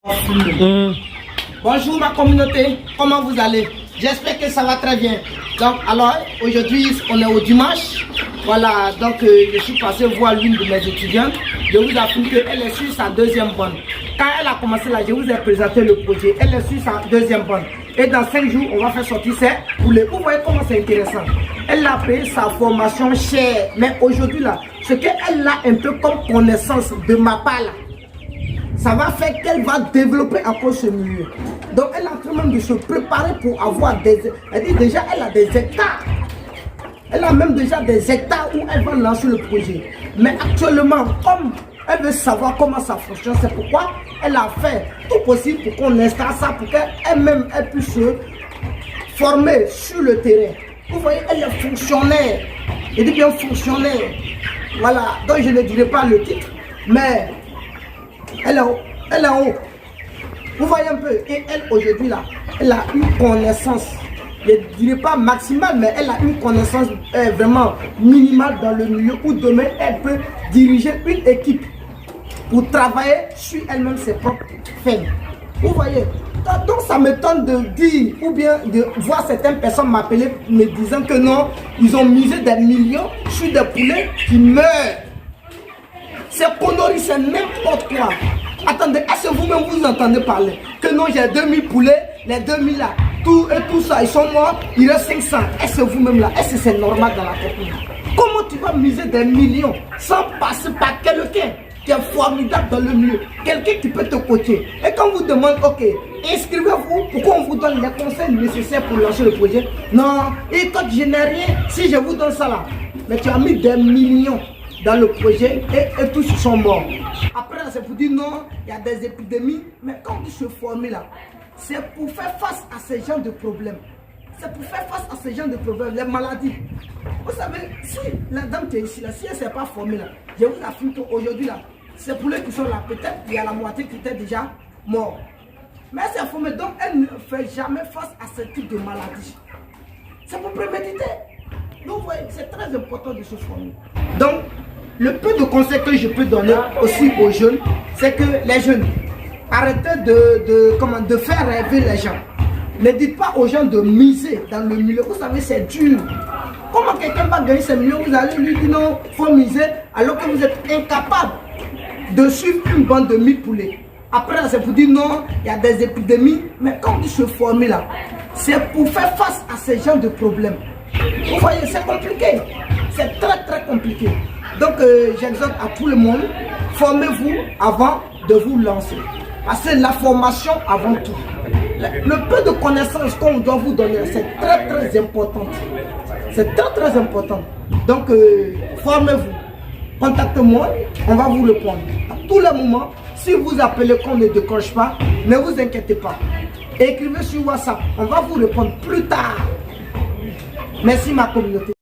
Bonjour ma communauté, comment vous allez? J'espère que ça va très bien. Donc alors aujourd'hui on est au dimanche. Voilà, donc je suis passé voir l'une de mes étudiantes. Je vous affirme qu'elle est sur sa deuxième bonne. Quand elle a commencé là, je vous ai présenté le projet. Elle est sur sa deuxième bonne. Et dans 5 jours, on va faire sortir ses poulets. Vous voyez comment c'est intéressant. Elle a payé sa formation chère. Mais aujourd'hui là, ce qu'elle a un peu comme connaissance de ma part là, ça va faire qu'elle va développer encore ce milieu. Donc elle est en train même de se préparer pour avoir des... Elle dit déjà elle a des hectares. Elle a même déjà des hectares où elle va lancer le projet. Mais actuellement, comme elle veut savoir comment ça fonctionne, c'est pourquoi elle a fait tout possible pour qu'on installe ça, pour qu'elle-même elle puisse se former sur le terrain. Vous voyez, elle est fonctionnaire. Je dis bien fonctionnaire. Voilà, donc je ne dirai pas le titre, mais elle est en haut. Vous voyez un peu. Et elle aujourd'hui là, elle a une connaissance, je ne dirais pas maximale, mais elle a une connaissance vraiment minimale dans le milieu où demain elle peut diriger une équipe pour travailler sur elle-même ses propres fermes. Vous voyez. Donc ça m'étonne de dire ou bien de voir certaines personnes m'appeler me disant que non, ils ont misé des millions sur des poulets qui meurent. C'est connerie, c'est n'importe quoi. Attendez, est-ce que vous-même vous entendez parler que non, j'ai 2000 poulets, les 2000 là, tout ça, ils sont morts, il reste 500. Est-ce que vous-même là, est-ce que c'est normal dans la technique? Comment tu vas miser des millions sans passer par quelqu'un qui est formidable dans le milieu, quelqu'un qui peut te coacher? Et quand on vous demande, ok, inscrivez-vous, pourquoi on vous donne les conseils nécessaires pour lancer le projet? Non, et quand je n'ai rien, si je vous donne ça là, mais tu as mis des millions dans le projet et tous sont morts. Après, c'est pour dire non, il y a des épidémies, mais quand on dit se former là, c'est pour faire face à ces genres de problèmes. C'est pour faire face à ces genres de problèmes, les maladies. Vous savez, si la dame qui est ici, là, si elle ne s'est pas formée là, je vous affirme qu'aujourd'hui là, ces poulets qui sont là, peut-être il y a la moitié qui était déjà mort. Mais elle s'est formée, donc elle ne fait jamais face à ce type de maladie. C'est pour préméditer. Donc vous voyez, c'est très important de se former. Donc, le peu de conseils que je peux donner aussi aux jeunes, c'est que les jeunes, arrêtez de faire rêver les gens. Ne dites pas aux gens de miser dans le milieu. Vous savez, c'est dur. Comment quelqu'un va gagner ces millions? Vous allez lui dire non, il faut miser, alors que vous êtes incapable de suivre une bande de 1000 poulets. Après, c'est pour dire non, il y a des épidémies. Mais quand on se forme là, c'est pour faire face à ces genres de problèmes. Vous voyez, c'est compliqué. C'est très très compliqué. Donc j'exhorte à tout le monde, formez-vous avant de vous lancer. Parce que la formation avant tout. Le peu de connaissances qu'on doit vous donner, c'est très très important. C'est très très important. Donc formez-vous. Contactez-moi, on va vous répondre. À tous les moments, si vous appelez qu'on ne décroche pas, ne vous inquiétez pas. Écrivez sur WhatsApp, on va vous répondre plus tard. Merci ma communauté.